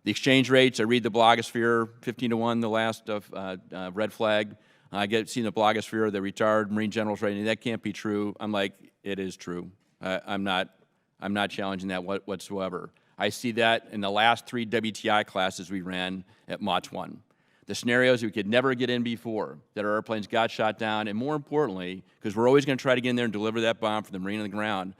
The exchange rates, I read the blogosphere, 15-1, the last red flag. I get seen the blogosphere, the retired Marine generals writing, that can't be true. I'm like, it is true. I'm not challenging that whatsoever. I see that in the last 3 WTI classes we ran at Mach 1. The scenarios we could never get in before, that our airplanes got shot down, and more importantly, because we're always going to try to get in there and deliver that bomb for the Marine on the ground,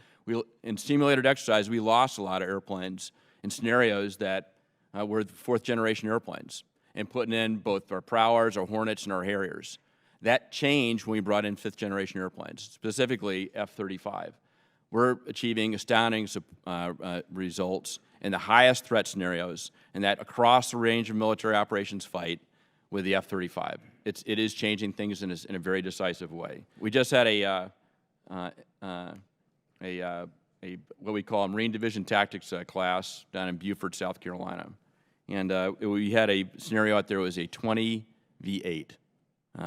in simulated exercise, we lost a lot of airplanes in scenarios that were 4th-generation airplanes, and putting in both our Prowlers, our Hornets, and our Harriers. That changed when we brought in 5th-generation airplanes, specifically F-35. We're achieving astounding results in the highest threat scenarios, and that across the range of military operations fight with the F-35. It is changing things in a very decisive way. We just had what we call a Marine Division Tactics class down in Beaufort, South Carolina. And we had a scenario out there. It was a 20v8,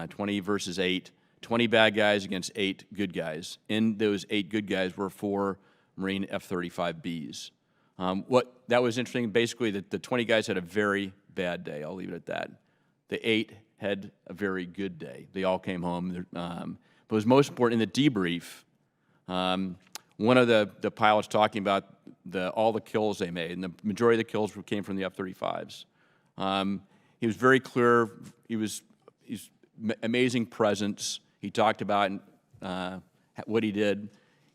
20 versus 8, 20 bad guys against 8 good guys. In those 8 good guys were 4 Marine F-35Bs. That was interesting, basically, that the 20 guys had a very bad day. I'll leave it at that. The 8 had a very good day. They all came home. But it was most important in the debrief. One of the pilots talking about all the kills they made, and the majority of the kills came from the F-35s. He was very clear. He's amazing presence. He talked about what he did,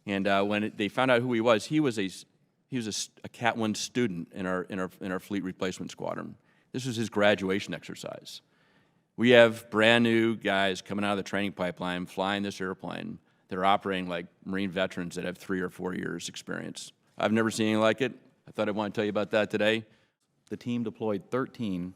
and when they found out who he was a Cat 1 student in our fleet replacement squadron. This was his graduation exercise. We have brand new guys coming out of the training pipeline, flying this airplane. They're operating like Marine veterans that have 3 or 4 years experience. I've never seen anything like it. I thought I'd want to tell you about that today. The team deployed 13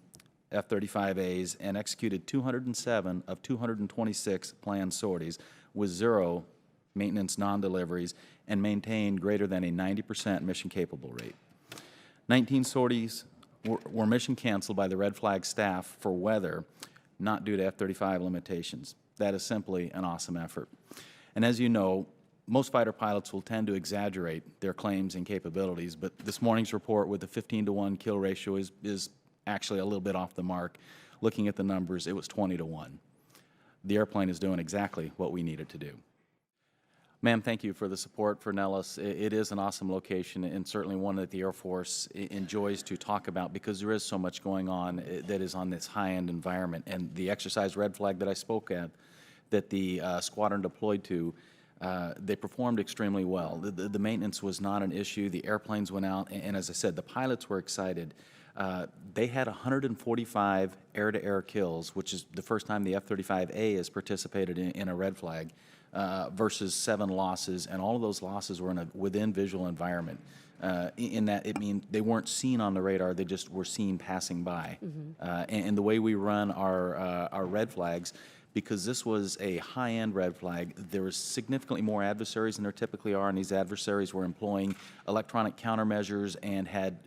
F-35As and executed 207 of 226 planned sorties with 0 maintenance non-deliveries and maintained greater than a 90% mission-capable rate. 19 sorties were mission canceled by the Red Flag staff for weather, not due to F-35 limitations. That is simply an awesome effort. And as you know, most fighter pilots will tend to exaggerate their claims and capabilities, but this morning's report with the 15-to-1 kill ratio is actually a little bit off the mark. Looking at the numbers, it was 20-to-1. The airplane is doing exactly what we need it to do. Ma'am, thank you for the support for Nellis. It is an awesome location, and certainly one that the Air Force enjoys to talk about because there is so much going on that is on this high-end environment. And the exercise Red Flag that I spoke at, that the squadron deployed to, they performed extremely well. The maintenance was not an issue. The airplanes went out, and as I said, the pilots were excited. They had 145 air-to-air kills, which is the first time the F-35A has participated in a Red Flag, versus 7 losses, and all of those losses were in a within visual environment. In that it means they weren't seen on the radar; they just were seen passing by. And the way we run our Red Flags, because this was a high-end Red Flag, there was significantly more adversaries than there typically are, and these adversaries were employing electronic countermeasures and had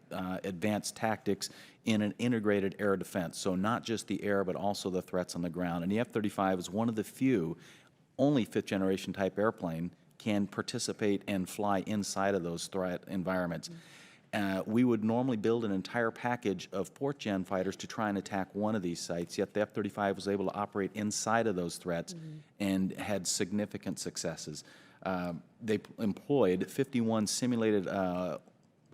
advanced tactics in an integrated air defense. So not just the air, but also the threats on the ground. And the F-35 is one of the few, only 5th-generation type airplane can participate and fly inside of those threat environments. We would normally build an entire package of 4th-gen fighters to try and attack one of these sites, yet the F-35 was able to operate inside of those threats and had significant successes. They employed 51 simulated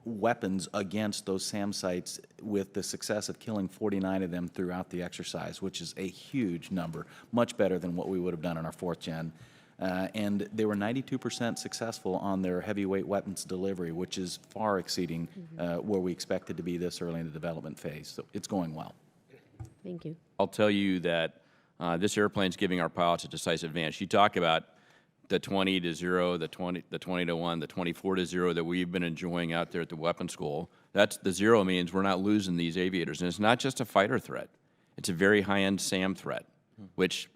weapons against those SAM sites with the success of killing 49 of them throughout the exercise, which is a huge number, much better than what we would have done in our 4th-gen. And they were 92% successful on their heavyweight weapons delivery, which is far exceeding where we expected to be this early in the development phase. So it's going well. Thank you. I'll tell you that this airplane's giving our pilots a decisive advantage. You talk about the 20-to-0, the 20-to-1, the 24-to-0 that we've been enjoying out there at the weapons school. That's the 0 means we're not losing these aviators. And it's not just a fighter threat. It's a very high-end SAM threat, which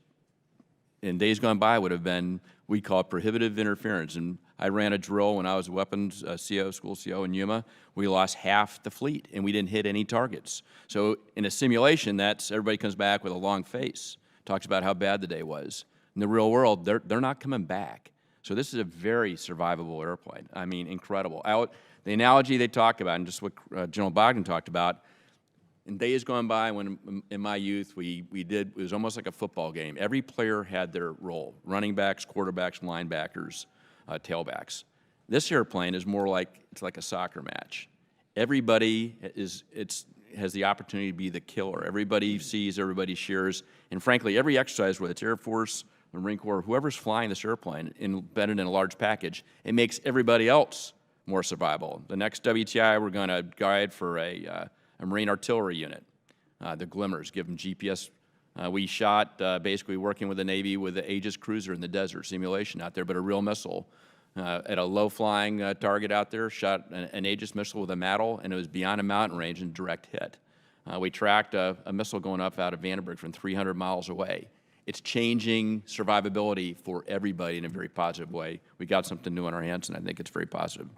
in days gone by would have been, we call it prohibitive interference. And I ran a drill when I was a weapons CO, school CO in Yuma. We lost half the fleet, and we didn't hit any targets. So in a simulation, that's everybody comes back with a long face, talks about how bad the day was. In the real world, they're not coming back. So this is a very survivable airplane. I mean, incredible. The analogy they talk about, and just what General Bogdan talked about, in days gone by, when in my youth it was almost like a football game. Every player had their role: running backs, quarterbacks, linebackers, tailbacks. This airplane is more like it's like a soccer match. Everybody has the opportunity to be the killer. Everybody sees, everybody shares, and frankly, every exercise, whether it's Air Force, the Marine Corps, whoever's flying this airplane, embedded in a large package, it makes everybody else more survivable. The next WTI, we're going to guide for a Marine artillery unit, the Glimmers, give them GPS. We shot basically working with the Navy with the Aegis cruiser in the desert, simulation out there, but a real missile. At a low-flying target out there, shot an Aegis missile with a MATL, and it was beyond a mountain range and direct hit. We tracked a missile going up out of Vandenberg from 300 miles away. It's changing survivability for everybody in a very positive way. We got something new in our hands, and I think it's very positive.